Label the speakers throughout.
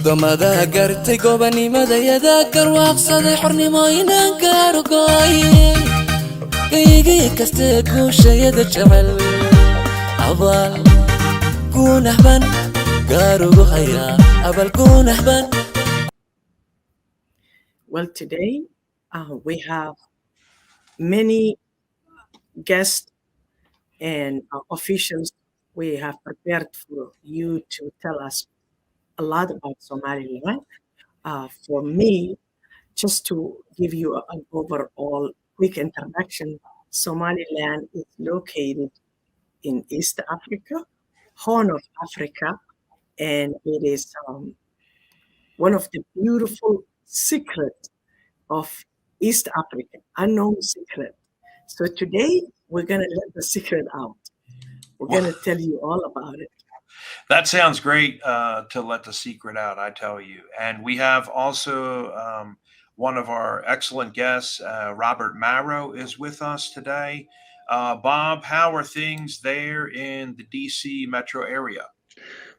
Speaker 1: go'aamada gartay gobanimadayada garwaaqsaday xornimo inaan gaaro gooye geygii kaste guushayada jecel abaal guunahban gaarugu hayaa abaal guunahban.
Speaker 2: Well, today we have many guests and officials we have prepared for you to tell us a lot about Somaliland. For me, just to give you an overall quick introduction, Somaliland is located in East Africa, Horn of Africa, and it is one of the beautiful secrets of East Africa, unknown secret. So today we're going to let the secret out. We're going to tell you all about it.
Speaker 3: That sounds great, to let the secret out, I tell you. And we have also one of our excellent guests, Robert Marrow, is with us today. Bob, how are things there in the DC metro area?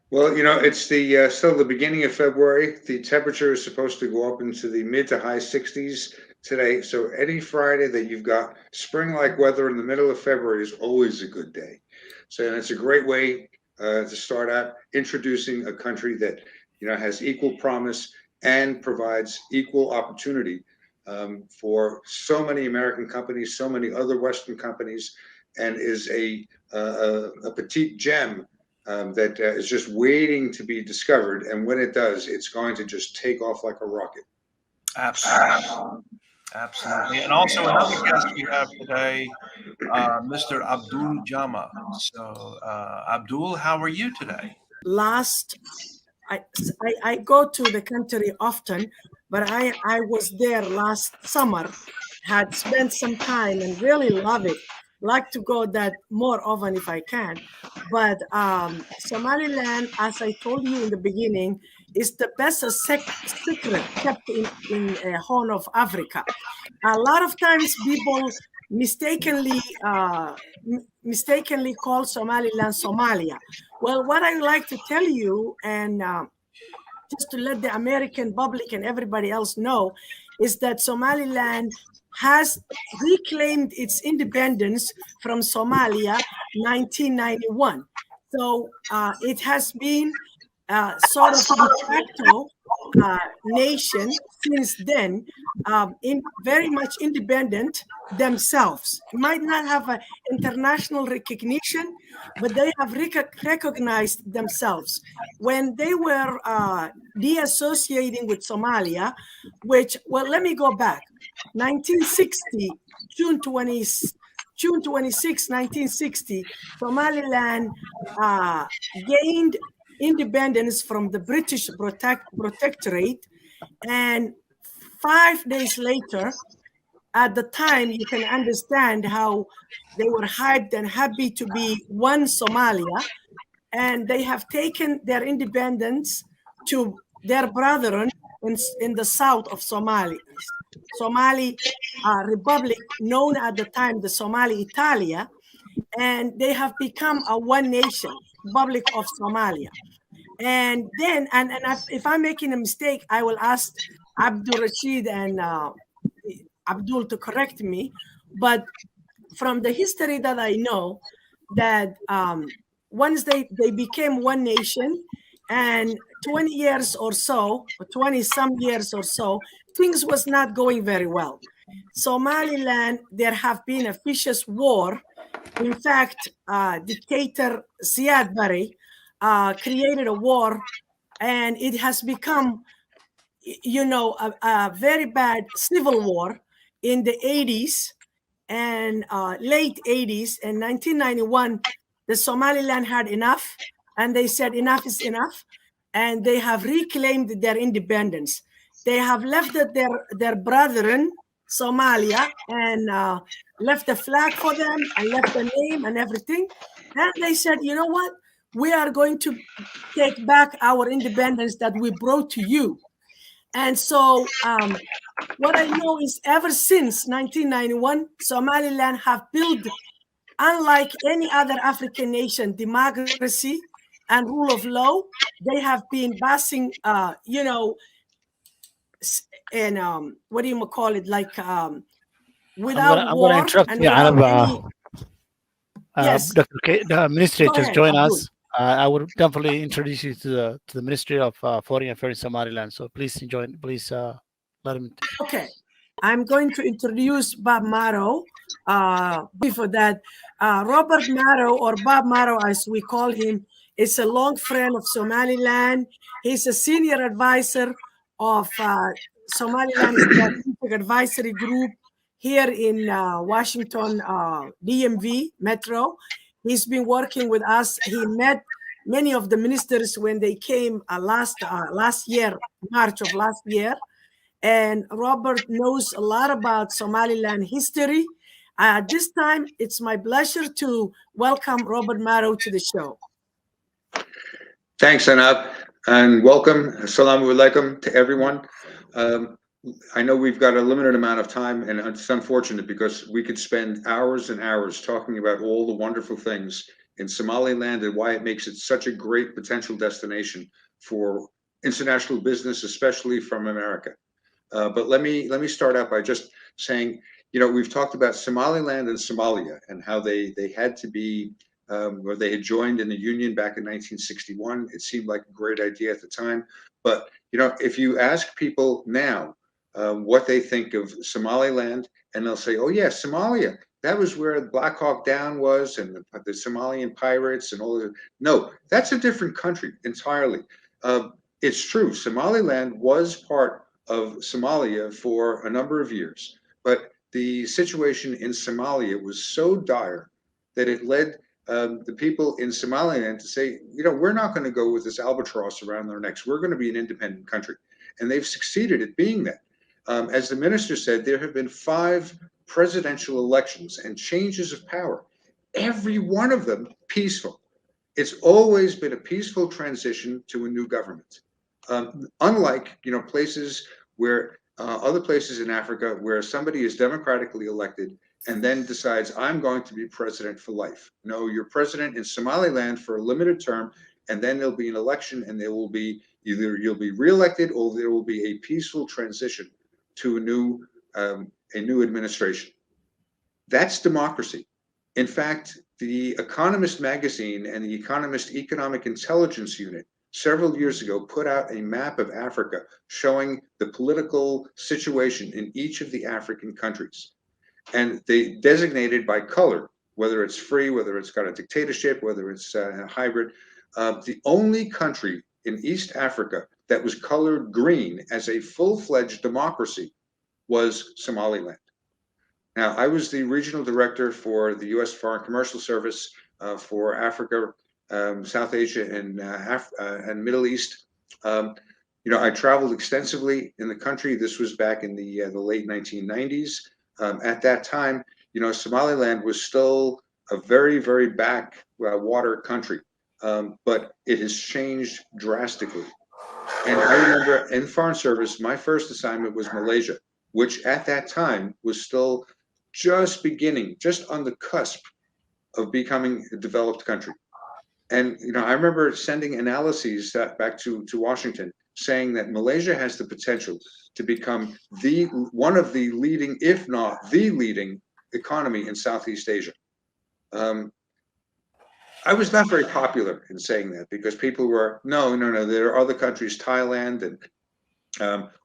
Speaker 4: Well, it's the still the beginning of February. The temperature is supposed to go up into the mid to high 60s today. So any Friday that you've got spring-like weather in the middle of February is always a good day. So and it's a great way to start out introducing a country that has equal promise and provides equal opportunity for so many American companies, so many other Western companies, and is a petite gem that is just waiting to be discovered. And when it does, it's going to just take off like a rocket.
Speaker 3: Absolutely. Absolutely. And also another guest we have today, Mr. Abdul Jama. So, Abdul, how are you today?
Speaker 2: I go to the country often, but I was there last summer, had spent some time and really love it. Like to go that more often if I can. But Somaliland, as I told you in the beginning, is the best secret kept in Horn of Africa. A lot of times people mistakenly call Somaliland Somalia. Well, what I like to tell you, and just to let the American public and everybody else know, is that Somaliland has reclaimed its independence from Somalia 1991. So it has been sort of de facto nation since then, very much independent themselves. Might not have an international recognition, but they have recognized themselves. When they were de-associating with Somalia, which, well, let me go back. 1960, June 26, 1960, Somaliland gained independence from the British protectorate, and 5 days later, at the time, you can understand how they were hyped and happy to be one Somalia, and they have taken their independence to their brethren in the south of Somali Republic, known at the time the Somali Italia, and they have become a one nation, Republic of Somalia. And then, if I'm making a mistake, I will ask Abdul Rashid and Abdul to correct me. But from the history that I know, that once they became one nation, and 20 years or so, or 20 some years or so, things was not going very well. Somaliland, there have been a vicious war. In fact, dictator Ziad Barre created a war, and it has become, a very bad civil war in the 80s and late 80s. In 1991, the Somaliland had enough, and they said enough is enough, and they have reclaimed their independence. They have left their brethren, Somalia, and left the flag for them, and left the name and everything. And they said, you know what? We are going to take back our independence that we brought to you. And so what I know is ever since 1991, Somaliland have built, unlike any other African nation, democracy and rule of law. They have been passing, you know, and what do you call it, like without
Speaker 5: I'm gonna
Speaker 2: war
Speaker 5: interrupt
Speaker 2: and
Speaker 5: you.
Speaker 2: without any. Yes,
Speaker 5: Dr. K, the ministry
Speaker 2: go
Speaker 5: just
Speaker 2: ahead,
Speaker 5: joined
Speaker 2: Abdul.
Speaker 5: us. I would definitely introduce you to the Ministry of Foreign Affairs in Somaliland. So please join. Please let him.
Speaker 2: Okay, I'm going to introduce Bob Marrow. Before that, Robert Marrow, or Bob Marrow as we call him, is a long friend of Somaliland. He's a senior advisor of Somaliland Strategic Advisory Group here in Washington, DMV Metro. He's been working with us. He met many of the ministers when they came last year, March of last year. And Robert knows a lot about Somaliland history. This time, it's my pleasure to welcome Robert Marrow to the show.
Speaker 4: Thanks, Anab, and welcome. Assalamu alaikum to everyone. I know we've got a limited amount of time, and it's unfortunate because we could spend hours and hours talking about all the wonderful things in Somaliland and why it makes it such a great potential destination for international business, especially from America. But let me start out by just saying, you know, we've talked about Somaliland and Somalia and how they had to be, or they had joined in the Union back in 1961. It seemed like a great idea at the time. But, you know, if you ask people now what they think of Somaliland, and they'll say, oh, yeah, Somalia, that was where Black Hawk Down was and the Somalian pirates and all of it. No, that's a different country entirely. It's true. Somaliland was part of Somalia for a number of years, but the situation in Somalia was so dire that it led the people in Somaliland to say, you know, we're not going to go with this albatross around our necks. We're going to be an independent country. And they've succeeded at being that. As the minister said, there have been 5 presidential elections and changes of power, every one of them peaceful. It's always been a peaceful transition to a new government. Unlike, you know, places where other places in Africa where somebody is democratically elected and then decides, I'm going to be president for life. No, you're president in Somaliland for a limited term, and then there'll be an election, and there will be either you'll be reelected or there will be a peaceful transition to a new administration. That's democracy. In fact, the Economist magazine and the Economist Economic Intelligence Unit several years ago put out a map of Africa showing the political situation in each of the African countries. And they designated by color, whether it's free, whether it's got a dictatorship, whether it's a hybrid. The only country in East Africa that was colored green as a full-fledged democracy was Somaliland. Now, I was the regional director for the U.S. Foreign Commercial Service for Africa, South Asia, and Middle East. You know, I traveled extensively in the country. This was back in the late 1990s. At that time, you know, Somaliland was still a very, very backwater country, but it has changed drastically. And I remember in Foreign Service, my first assignment was Malaysia, which at that time was still just beginning, just on the cusp of becoming a developed country. And, you know, I remember sending analyses back to Washington saying that Malaysia has the potential to become one of the leading, if not the leading, economy in Southeast Asia. I was not very popular in saying that because people were, no, there are other countries, Thailand and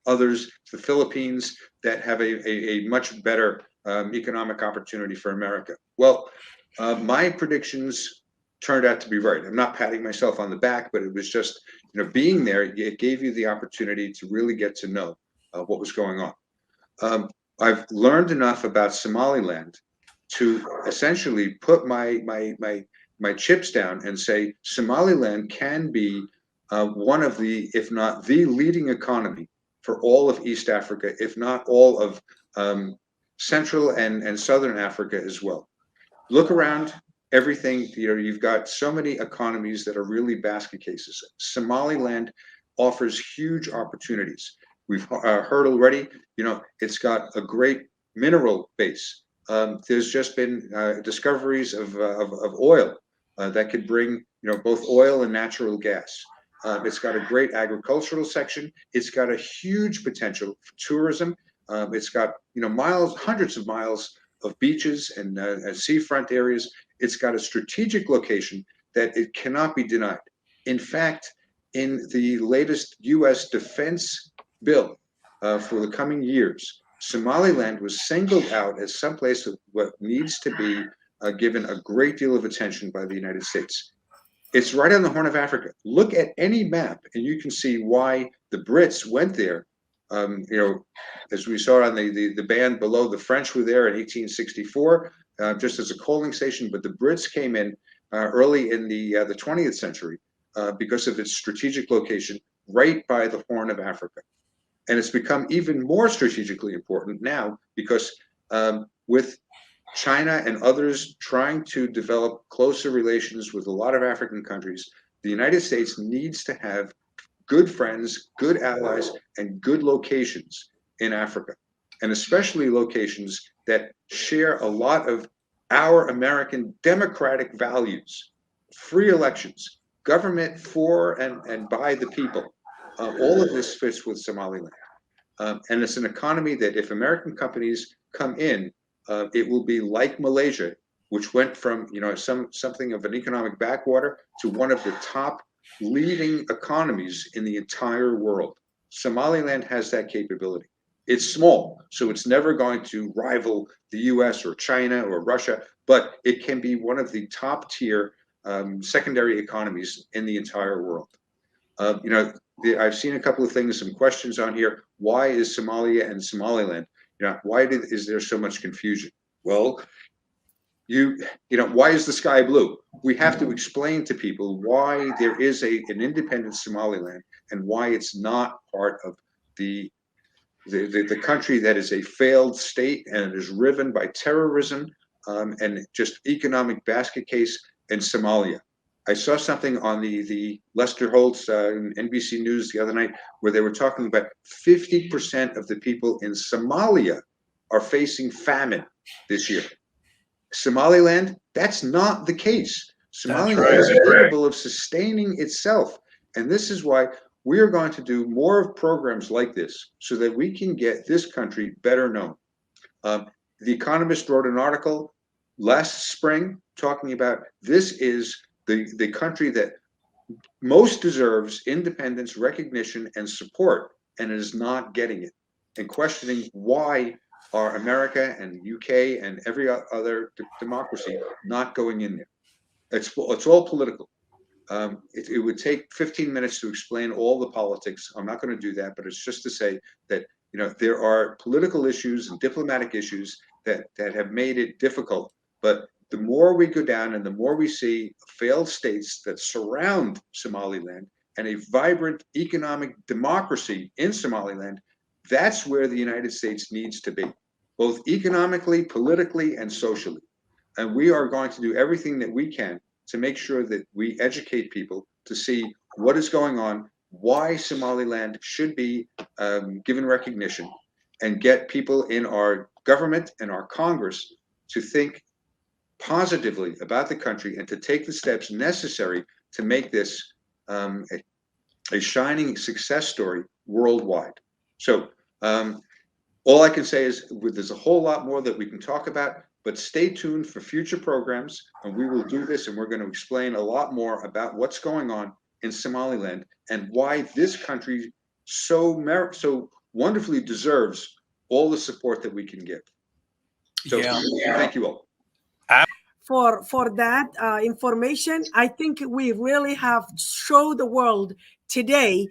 Speaker 4: others, the Philippines, that have a much better economic opportunity for America. Well, my predictions turned out to be right. I'm not patting myself on the back, but it was just, you know, being there, it gave you the opportunity to really get to know what was going on. I've learned enough about Somaliland to essentially put my chips down and say Somaliland can be one of the, if not the leading economy for all of East Africa, if not all of Central and Southern Africa as well. Look around. Everything, you know, you've got so many economies that are really basket cases. Somaliland offers huge opportunities. We've heard already, you know, it's got a great mineral base. There's just been discoveries of oil. that could bring, both oil and natural gas. It's got a great agricultural section. It's got a huge potential for tourism. It's got, hundreds of miles of beaches and seafront areas. It's got a strategic location that it cannot be denied. In fact, in the latest U.S. defense bill for the coming years, Somaliland was singled out as someplace of what needs to be given a great deal of attention by the United States. It's right on the Horn of Africa. Look at any map, and you can see why the Brits went there. As we saw on the band below, the French were there in 1864, just as a coaling station, but the Brits came in early in the 20th century because of its strategic location right by the Horn of Africa. And it's become even more strategically important now because with China and others trying to develop closer relations with a lot of African countries, the United States needs to have good friends, good allies, and good locations in Africa, and especially locations that share a lot of our American democratic values, free elections, government for and by the people. All of this fits with Somaliland. And it's an economy that if American companies come in, it will be like Malaysia, which went from something of an economic backwater to one of the top leading economies in the entire world. Somaliland has that capability. It's small, so it's never going to rival the US or China or Russia, but it can be one of the top tier secondary economies in the entire world. I've seen a couple of things, some questions on here. Why is Somalia and Somaliland? Why is there so much confusion? Well, why is the sky blue? We have to explain to people why there is an independent Somaliland and why it's not part of the country that is a failed state and is riven by terrorism and just economic basket case in Somalia. I saw something on the Lester Holtz NBC News the other night where they were talking about 50% of the people in Somalia are facing famine this year. Somaliland, that's not the case. Somaliland is capable of sustaining itself. And this is why we are going to do more of programs like this so that we can get this country better known. The Economist wrote an article last spring talking about this is the country that most deserves independence, recognition, and support, and is not getting it, and questioning why are America and UK and every other democracy not going in there. It's all political. It would take 15 minutes to explain all the politics. I'm not going to do that, but it's just to say that there are political issues and diplomatic issues that have made it difficult. But the more we go down and the more we see failed states that surround Somaliland and a vibrant economic democracy in Somaliland, that's where the United States needs to be, both economically, politically, and socially. And we are going to do everything that we can to make sure that we educate people to see what is going on, why Somaliland should be given recognition, and get people in our government and our Congress to think positively about the country and to take the steps necessary to make this a shining success story worldwide. So all I can say is there's a whole lot more that we can talk about, but stay tuned for future programs, and we will do this, and we're going to explain a lot more about what's going on in Somaliland and why this country so wonderfully deserves all the support that we can give. So thank you all.
Speaker 2: For that information. I think we really have showed the world today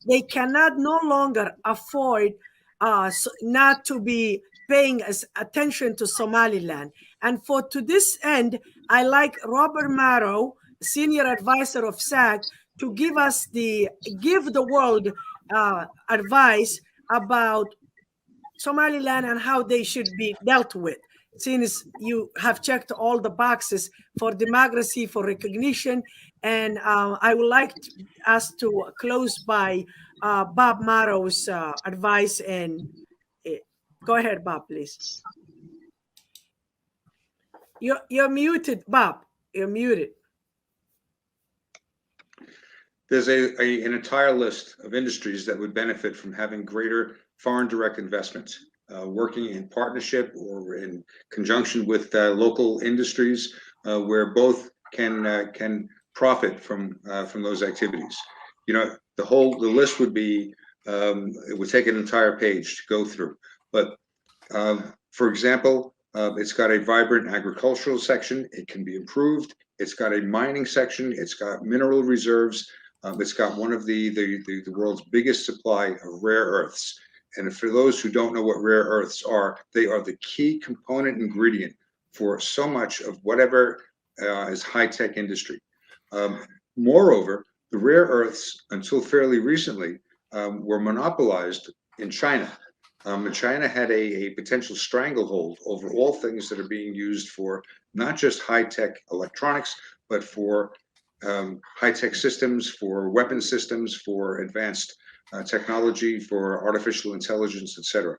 Speaker 2: they cannot no longer afford not to be paying attention to Somaliland. And to this end, I like Robert Marrow, senior advisor of SAG, to give the world advice about Somaliland and how they should be dealt with, since you have checked all the boxes for democracy, for recognition. And I would like us to close by Bob Marrow's advice. And go ahead, Bob, please. You're muted, Bob. You're muted.
Speaker 4: There's an entire list of industries that would benefit from having greater foreign direct investment, working in partnership or in conjunction with local industries where both can profit from those activities. You know, the list would be it would take an entire page to go through. But for example, it's got a vibrant agricultural section. It can be improved. It's got a mining section. It's got mineral reserves. It's got one of the world's biggest supply of rare earths. And for those who don't know what rare earths are, they are the key component ingredient for so much of whatever is high-tech industry. Moreover, the rare earths, until fairly recently, were monopolized in China. And China had a potential stranglehold over all things that are being used for not just high-tech electronics, but for high-tech systems, for weapon systems, for advanced technology, for artificial intelligence, etc.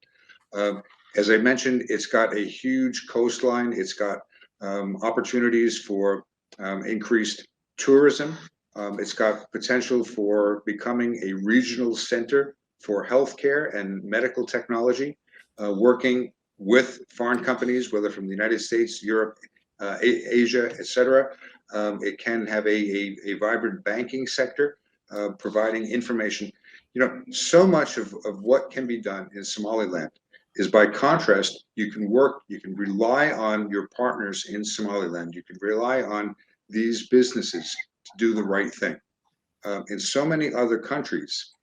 Speaker 4: As I mentioned, it's got a huge coastline. It's got opportunities for increased tourism. It's got potential for becoming a regional center for healthcare and medical technology, working with foreign companies, whether from the United States, Europe, Asia, etc. It can have a vibrant banking sector, providing information. You know, so much of what can be done in Somaliland is, by contrast, you can rely on your partners in Somaliland. You can rely on these businesses to do the right thing. In so many other countries,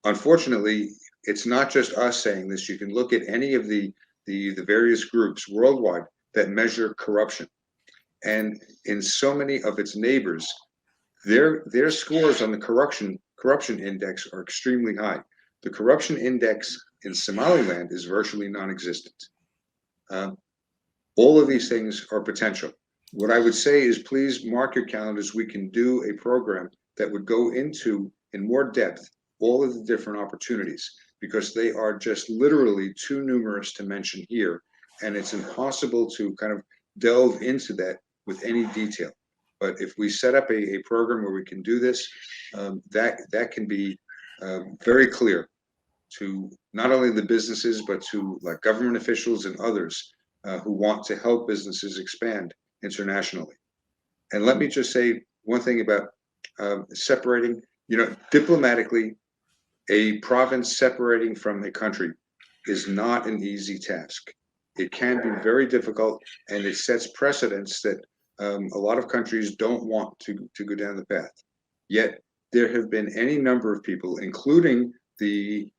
Speaker 4: unfortunately, it's not just us saying this. You can look at any of the various groups worldwide that measure corruption. And in so many of its neighbors, their scores on the corruption index are extremely high. The corruption index in Somaliland is virtually non-existent. All of these things are potential. What I would say is, please mark your calendars. We can do a program that would go into, in more depth, all of the different opportunities, because they are just literally too numerous to mention here. And it's impossible to kind of delve into that with any detail. But if we set up a program where we can do this, that can be very clear to not only the businesses, but to like government officials and others who want to help businesses expand internationally. And let me just say one thing about separating, you know, diplomatically, a province separating from a country is not an easy task. It can be very difficult, and it sets precedents that a lot of countries don't want to go down the path. Yet there have been any number of people, including the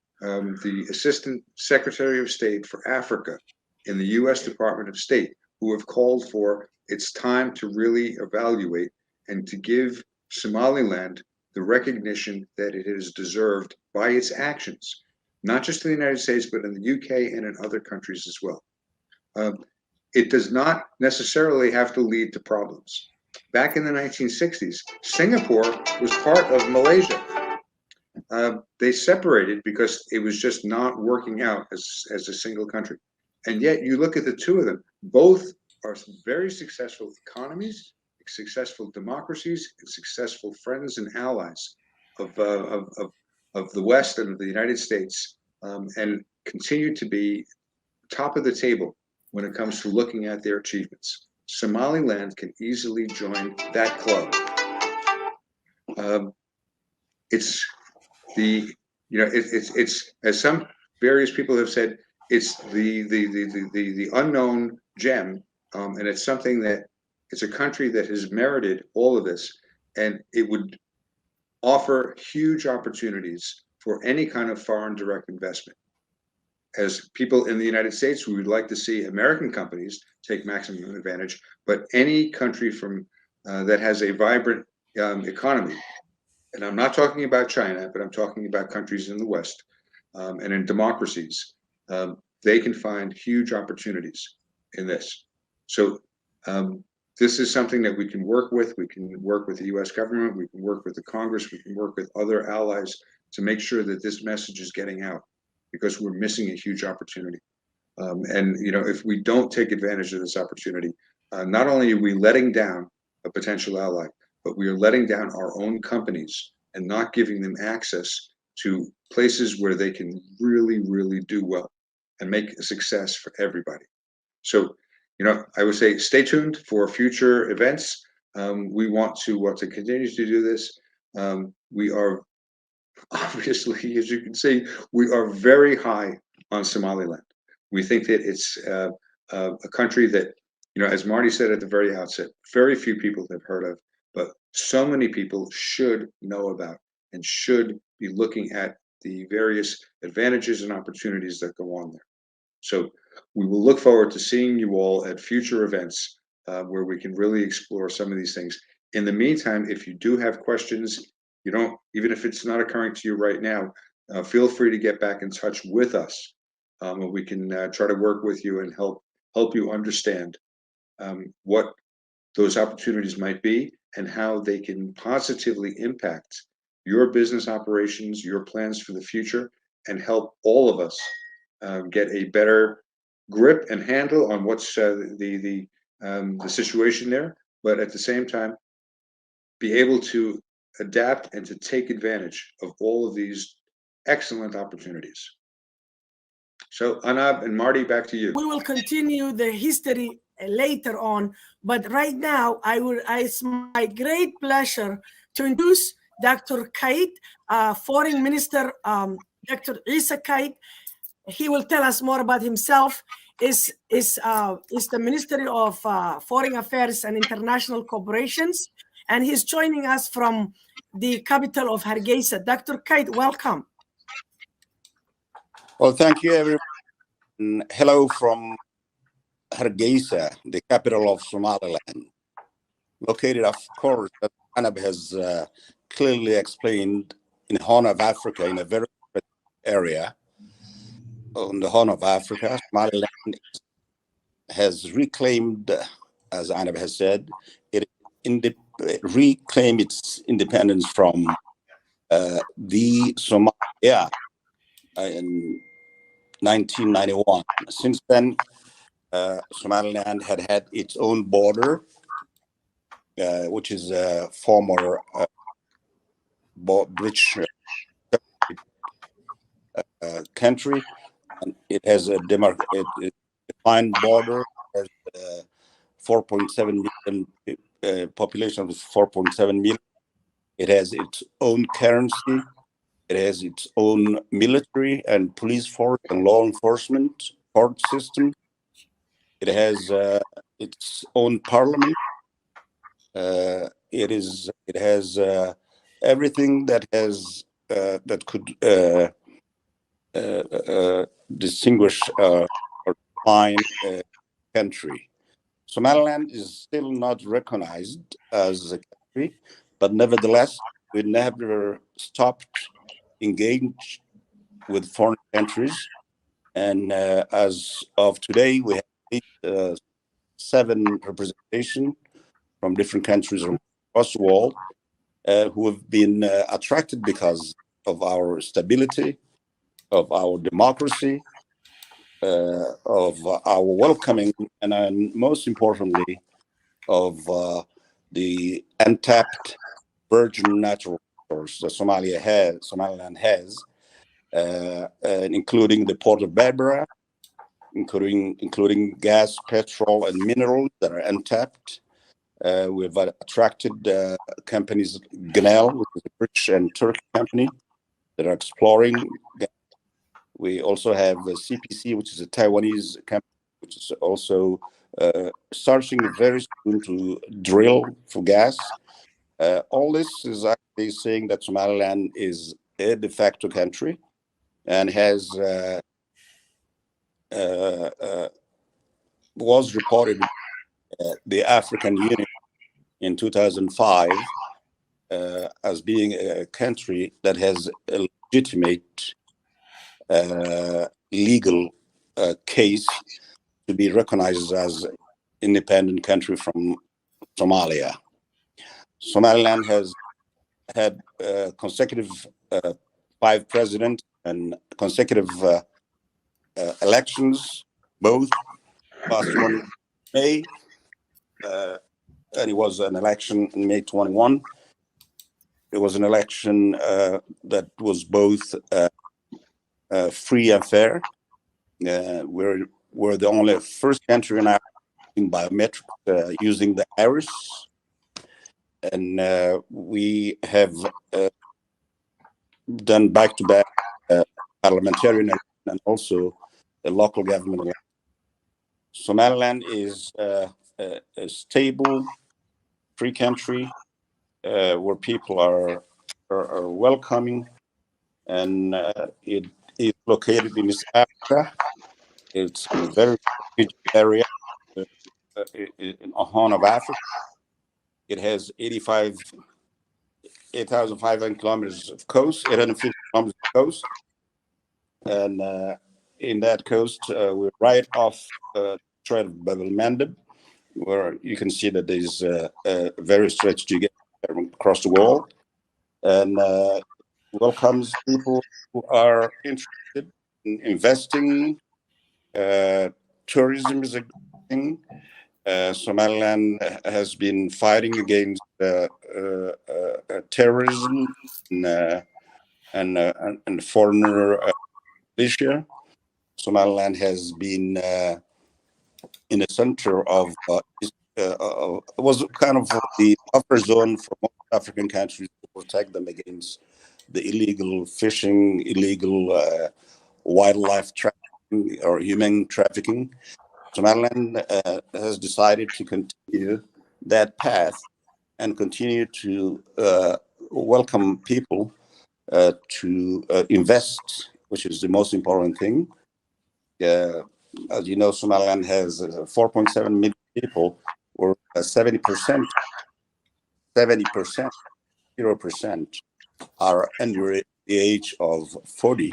Speaker 4: Assistant Secretary of State for Africa in the U.S. Department of State, who have called for it's time to really evaluate and to give Somaliland the recognition that it has deserved by its actions, not just in the United States, but in the UK and in other countries as well. It does not necessarily have to lead to problems. Back in the 1960s, Singapore was part of Malaysia. They separated because it was just not working out as a single country. And yet you look at the two of them, both are very successful economies, successful democracies, and successful friends and allies of the West and the United States, and continue to be top of the table when it comes to looking at their achievements. Somaliland can easily join that club. It's as some various people have said, it's the unknown gem, and it's something that it's a country that has merited all of this, and it would offer huge opportunities for any kind of foreign direct investment. As people in the United States, we would like to see American companies take maximum advantage, but any country from that has a vibrant economy, and I'm not talking about China, but I'm talking about countries in the West and in democracies, they can find huge opportunities in this. So this is something that we can work with. We can work with the U.S. government. We can work with the Congress. We can work with other allies to make sure that this message is getting out, because we're missing a huge opportunity. And you know, if we don't take advantage of this opportunity, not only are we letting down a potential ally, but we are letting down our own companies and not giving them access to places where they can really, really do well and make a success for everybody. So, I would say stay tuned for future events. We want to continue to do this. We are obviously, as you can see, we are very high on Somaliland. We think that it's a country that, as Marty said at the very outset, very few people have heard of, but so many people should know about and should be looking at the various advantages and opportunities that go on there. So we will look forward to seeing you all at future events where we can really explore some of these things. In the meantime, if you do have questions, even if it's not occurring to you right now, feel free to get back in touch with us, and we can try to work with you and help you understand what those opportunities might be and how they can positively impact your business operations, your plans for the future, and help all of us get a better grip and handle on what's the situation there, but at the same time, be able to adapt and to take advantage of all of these excellent opportunities. So, Anab and Marty, back to you.
Speaker 2: We will continue the history later on, but right now, it's my great pleasure to introduce Dr. Kait, Foreign Minister, Dr. Isa Kait. He will tell us more about himself. Is the Ministry of Foreign Affairs and International Cooperations, and he's joining us from the capital of Hargeisa. Dr. Kait, welcome.
Speaker 6: Well, thank you, everyone. Hello from Hargeisa, the capital of Somaliland. Located, of course, as Anab has clearly explained, in the Horn of Africa, in a very area. On the Horn of Africa, Somaliland has reclaimed, as Anab has said, it reclaimed its independence from the Somalia in 1991. Since then, Somaliland had its own border, which is a former British country. And it has a defined border. It has 4.7 million population of 4.7 million. It has its own currency. It has its own military and police force and law enforcement court system. It has its own parliament. It has everything that has that could distinguish or define a country. Somaliland is still not recognized as a country, but nevertheless, we never stopped engaging with foreign countries. And as of today, we have 7 representation from different countries across the world who have been attracted because of our stability, of our democracy, of our welcoming, and most importantly, of the untapped virgin natural resource that Somaliland has, including the port of Berbera, including gas, petrol, and minerals that are untapped. We've attracted companies, Ganel, which is a British and Turkish company, that are exploring. We also have CPC, which is a Taiwanese company, which is also starting very soon to drill for gas. All this is actually saying that Somaliland is a de facto country and has was reported the African Union in 2005 as being a country that has a legitimate legal case to be recognized as independent country from Somalia. Somaliland has had consecutive 5 presidents and consecutive elections, both last one in May, and it was an election in May 21. it was an election that was both free and fair. We're the only first country in Africa in biometrics using the iris, and we have done back-to-back parliamentarian and also the local government election. Somaliland is a stable, free country where people are welcoming, and it is located in East Africa. It's a very big area in a horn of Africa. It has 8,500 kilometers of coast, 850 kilometers of coast, and in that coast, we're right off the Strait of Bab el-Mandeb, where you can see that there's a very strategic across the world, and welcomes people who are interested in investing. Tourism is a good thing. Somaliland has been fighting against terrorism and foreigner militia. Somaliland has been in the center of was kind of the buffer zone for most African countries to protect them against the illegal fishing, illegal wildlife trafficking or human trafficking. Somaliland has decided to continue that path and continue to welcome people to invest, which is the most important thing. As you know, Somaliland has 4.7 million people, or 70%, 0% are under the age of 40.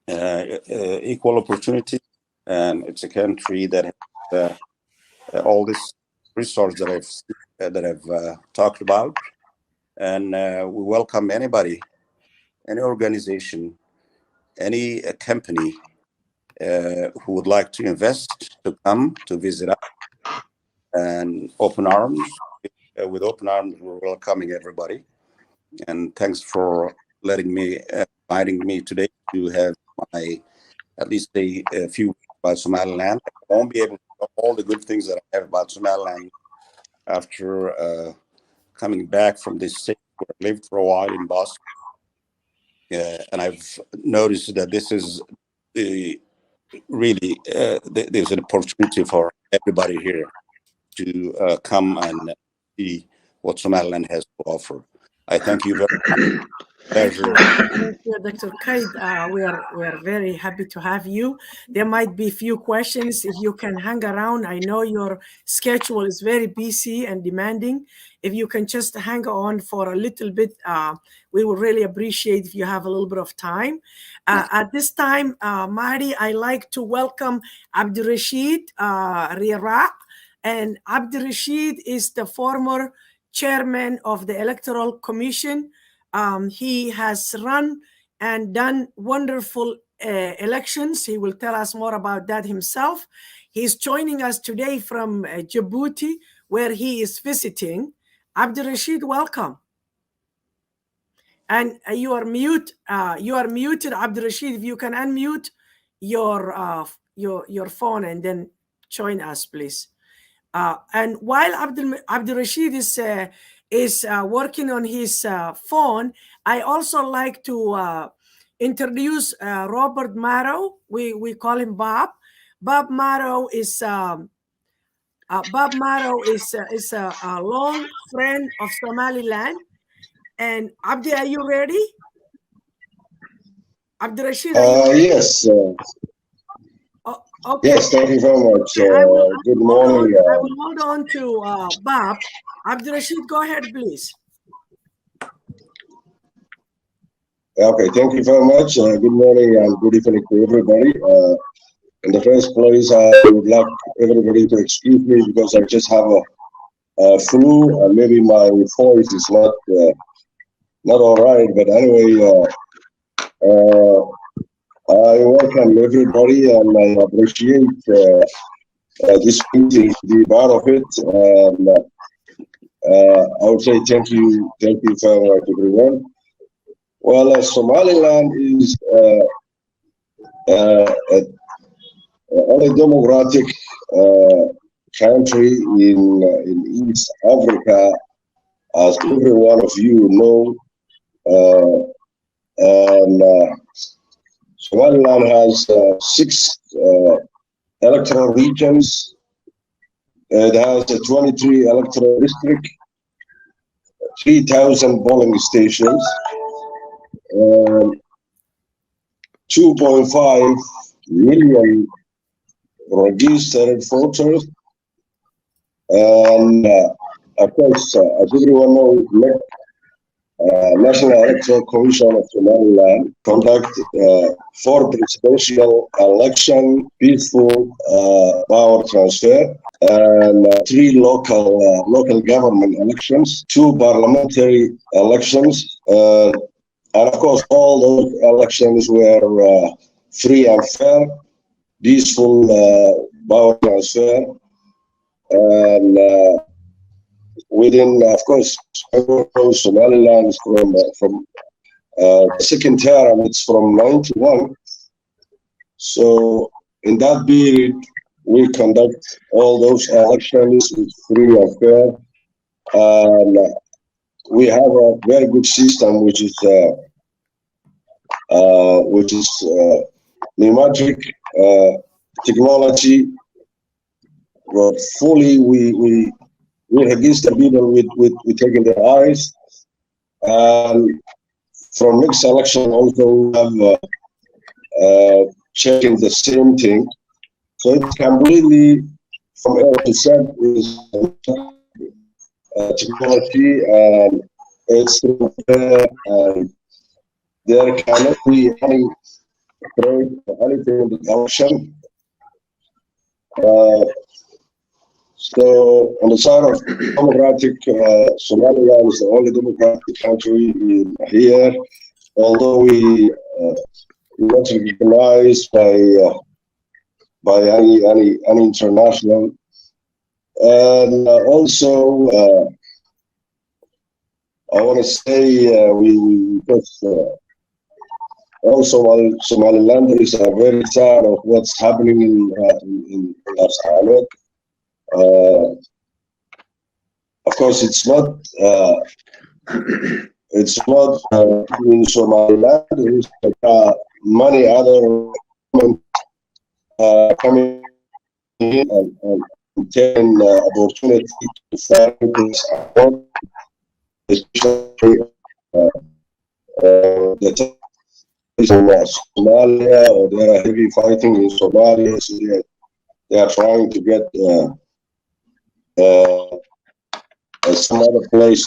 Speaker 6: Equal opportunity, and it's a country that has all this resource that I've talked about, and we welcome anybody, any organization, any company who would like to invest to come to visit us, and open arms. With open arms, we're welcoming everybody. And thanks for inviting me today to have at least a few about Somaliland. I won't be able to know all the good things that I have about Somaliland after coming back from this city where I lived for a while in Boston. And I've noticed that this is really there's an opportunity for everybody here to come and see what Somaliland has to offer. I thank you very much. Pleasure.
Speaker 2: Thank you, Dr. Kaid. We are very happy to have you. There might be a few questions if you can hang around. I know your schedule is very busy and demanding. If you can just hang on for a little bit, we would really appreciate if you have a little bit of time. At this time, Mahdi, I like to welcome Abdurrashid Rira. And Abdurrashid is the former chairman of the Electoral Commission. He has run and done wonderful elections. He will tell us more about that himself. He's joining us today from Djibouti, where he is visiting. Abdurrashid, welcome. And you are muted, Abdurrashid. If you can unmute your phone and then join us, please. And while Abdurrashid is working on his phone, I also like to introduce Robert Marrow. We call him Bob. Bob Marrow is a long friend of Somaliland. And Abdi, are you ready? Abdurrashid,
Speaker 7: yes.
Speaker 2: Okay.
Speaker 7: Yes, thank you very much. Good morning.
Speaker 2: I will hold on to Bob. Abdurrashid, go ahead, please.
Speaker 7: Okay, thank you very much. Good morning and good evening to everybody. In the first place, I would like everybody to excuse me because I just have a flu and maybe my voice is not all right. But anyway, I welcome everybody and I appreciate this meeting to be part of it. And I would say thank you very much, everyone. Well, Somaliland is a democratic country in East Africa, as every one of you know. And Somaliland has 6 electoral regions. It has a 23 electoral district, 3,000 polling stations, 2.5 million registered voters, and of course, as everyone knows, National Electoral Commission of Somaliland conduct 4 presidential election, peaceful power transfer, and 3 local government elections, 2 parliamentary elections, and of course all those elections were free and fair, peaceful power transfer, and within, of course, Somaliland from the second term, it's from 91. So in that period, we conduct all those elections with free and fair, and we have a very good system, which is pneumatic technology. But fully, we register people with taking their eyes, and from next election also we have checking the same thing. So it's completely from A to Z is technology, and it's and there cannot be any trade or anything in the election. So on the side of democratic, Somaliland is the only democratic country here, although we not recognized by any international. And also, I want to say because also Somalilanders are very sad of what's happening in Las. Of course, it's not in Somaliland. There's many other coming in and taking opportunity to fight this out, especially the in Somalia, or they are heavy fighting in Somalia. So they are trying to get some other place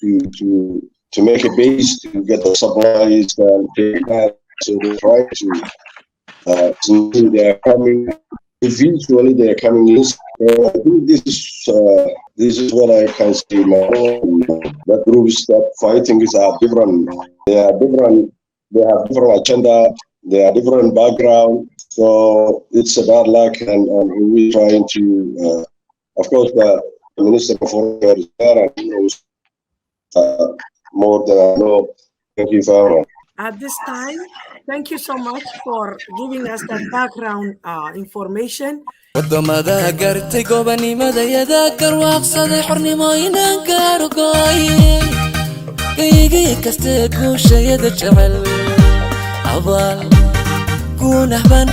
Speaker 7: to make a base to get the supplies and take that. So they try to they are coming. Eventually, they are coming in. I think this is what I can say now. That groups that fighting is different. They are different. They have different agenda. They are different background. So it's a bad luck, and we're trying to. Of course, the Minister of Foreign Affairs is there, and he knows more than I know. Thank you very much.
Speaker 2: At this time, thank you so much for giving us that background information.
Speaker 1: wadamada gartay gobanimadayada garwaaqsaday xornimooyinaan gaarugooy kaygii kastee guushayada jecel abaal guunahban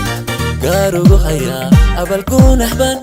Speaker 1: gaarugu hayaa abal guunahban